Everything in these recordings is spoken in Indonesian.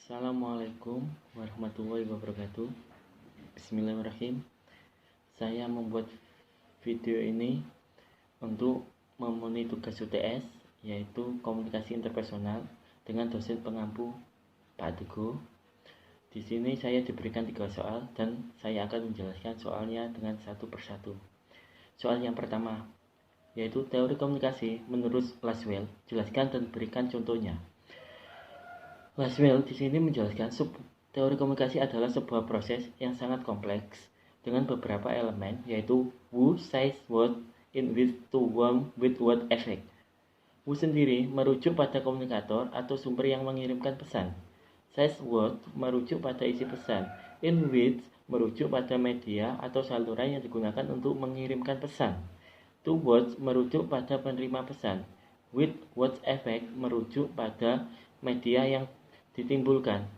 Assalamualaikum warahmatullahi wabarakatuh. Bismillahirrahmanirrahim. Saya membuat video ini untuk memenuhi tugas UTS, yaitu komunikasi interpersonal dengan dosen pengampu Pak Teguh. Di sini saya diberikan 3 soal dan saya akan menjelaskan soalnya dengan satu persatu. Soal yang pertama, yaitu teori komunikasi menurut Laswell. Jelaskan dan berikan contohnya. Laswell di sini menjelaskan teori komunikasi adalah sebuah proses yang sangat kompleks dengan beberapa elemen, yaitu who says what in which to whom with what effect. Who sendiri merujuk pada komunikator atau sumber yang mengirimkan pesan. Says what merujuk pada isi pesan. In which merujuk pada media atau saluran yang digunakan untuk mengirimkan pesan. To what merujuk pada penerima pesan. With what effect merujuk pada media yang ditimbulkan.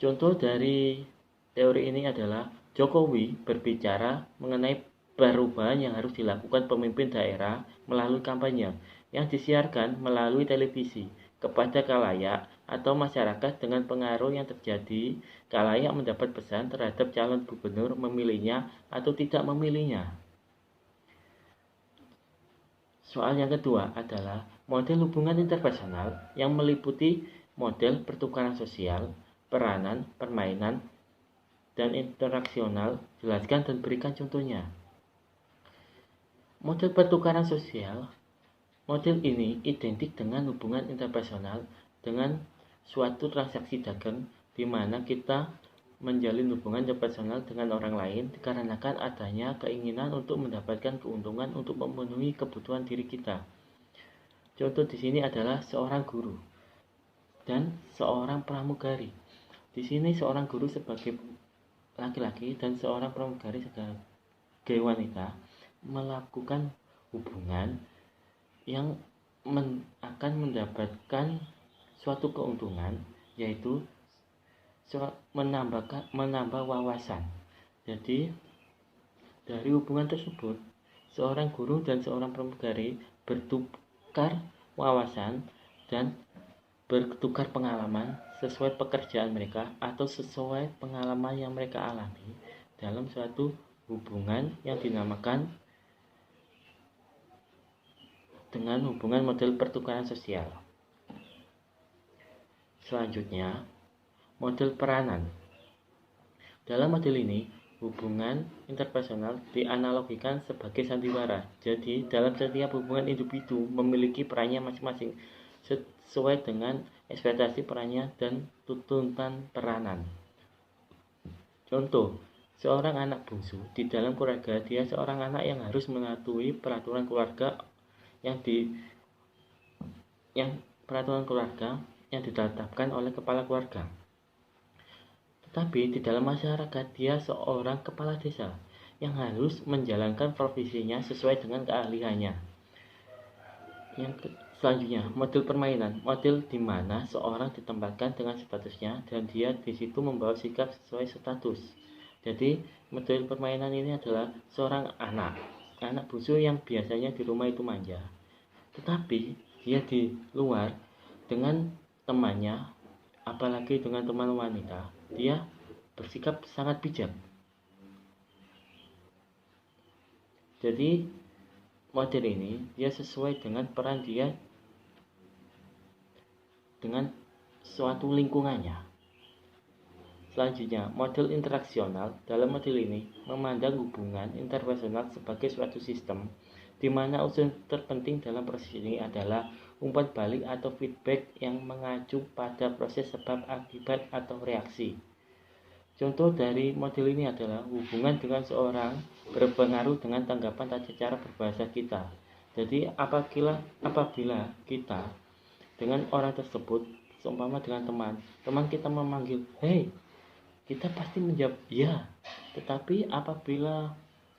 Contoh dari teori ini adalah Jokowi berbicara mengenai perubahan yang harus dilakukan pemimpin daerah melalui kampanye yang disiarkan melalui televisi kepada khalayak atau masyarakat dengan pengaruh yang terjadi. Khalayak mendapat pesan terhadap calon gubernur memilihnya atau tidak memilihnya. Soal yang kedua adalah model hubungan interpersonal yang meliputi model pertukaran sosial, peranan, permainan, dan interaksional. Jelaskan dan berikan contohnya. Model pertukaran sosial. Model ini identik dengan hubungan interpersonal dengan suatu transaksi dagang di mana kita menjalin hubungan interpersonal dengan orang lain dikarenakan adanya keinginan untuk mendapatkan keuntungan untuk memenuhi kebutuhan diri kita. Contoh di sini adalah seorang guru dan seorang pramugari. Di sini seorang guru sebagai laki-laki dan seorang pramugari sebagai wanita melakukan hubungan yang akan mendapatkan suatu keuntungan, yaitu menambah wawasan. Jadi dari hubungan tersebut seorang guru dan seorang pramugari bertukar wawasan dan bertukar pengalaman sesuai pekerjaan mereka atau sesuai pengalaman yang mereka alami dalam suatu hubungan yang dinamakan dengan hubungan model pertukaran sosial. Selanjutnya, model peranan. Dalam model ini, hubungan interpersonal dianalogikan sebagai sandiwara. Jadi, dalam setiap hubungan individu memiliki perannya masing-masing sesuai dengan ekspektasi perannya dan tuntutan peranan. Contoh, seorang anak bungsu di dalam keluarga, dia seorang anak yang harus mematuhi peraturan keluarga yang ditetapkan oleh kepala keluarga. Tetapi di dalam masyarakat dia seorang kepala desa yang harus menjalankan profesinya sesuai dengan keahliannya. Yang selanjutnya, model permainan. Model di mana seorang ditempatkan dengan statusnya dan dia di situ membawa sikap sesuai status. Jadi, model permainan ini adalah seorang anak bungsu yang biasanya di rumah itu manja. Tetapi dia di luar dengan temannya, apalagi dengan teman wanita, dia bersikap sangat bijak. Jadi model ini dia sesuai dengan peran dia dengan suatu lingkungannya. Selanjutnya, model interaksional. Dalam model ini memandang hubungan interpersonal sebagai suatu sistem di mana unsur terpenting dalam proses ini adalah umpan balik atau feedback yang mengacu pada proses sebab akibat atau reaksi. Contoh dari model ini adalah hubungan dengan seorang berpengaruh dengan tanggapan tata cara berbahasa kita. Jadi apabila kita dengan orang tersebut, seumpama dengan teman kita memanggil "Hei", kita pasti menjawab "ya". Tetapi apabila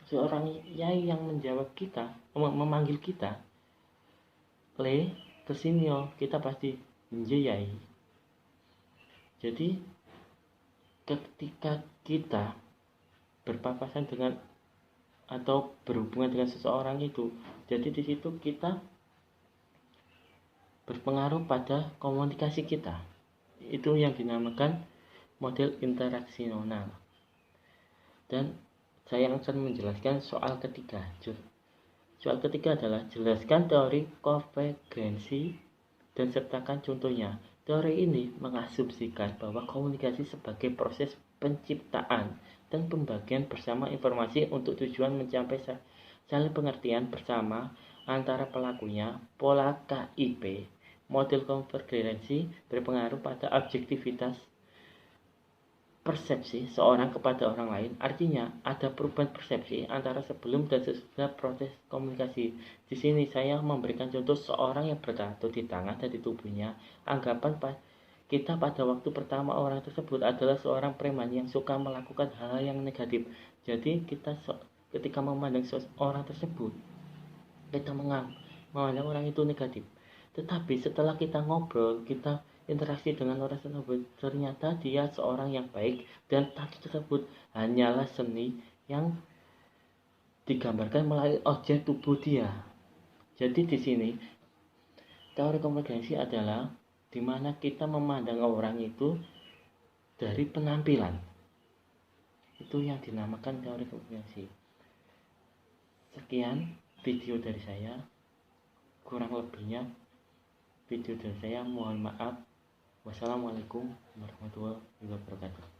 seorang yai yang menjawab kita, memanggil kita "Le, kesini yo", kita pasti "Nje yai". Jadi ketika kita berpapasan dengan atau berhubungan dengan seseorang itu, jadi di situ kita berpengaruh pada komunikasi kita. itu yang dinamakan model interaksional. Dan saya akan menjelaskan soal ketiga. Soal ketiga adalah jelaskan teori konvergensi dan sertakan contohnya. Teori ini mengasumsikan bahwa komunikasi sebagai proses penciptaan dan pembagian bersama informasi untuk tujuan mencapai saling pengertian bersama antara pelakunya. Pola KIP, model konvergensi berpengaruh pada objektivitas persepsi seorang kepada orang lain. Artinya ada perubahan persepsi antara sebelum dan sesudah proses komunikasi. Di sini saya memberikan contoh seorang yang bertato di tangan dan di tubuhnya. Anggapan kita pada waktu pertama orang tersebut adalah seorang preman yang suka melakukan hal yang negatif. Jadi kita ketika memandang orang tersebut, kita memandang orang itu negatif. Tetapi setelah kita ngobrol, kita interaksi dengan orang tersebut, ternyata dia seorang yang baik dan tato tersebut hanyalah seni yang digambarkan melalui objek tubuh dia. Jadi di sini teori konvergensi adalah di mana kita memandang orang itu dari penampilan. Itu yang dinamakan teori konvergensi. Sekian video dari saya. Kurang lebihnya video dari saya mohon maaf. Wassalamualaikum warahmatullahi wabarakatuh.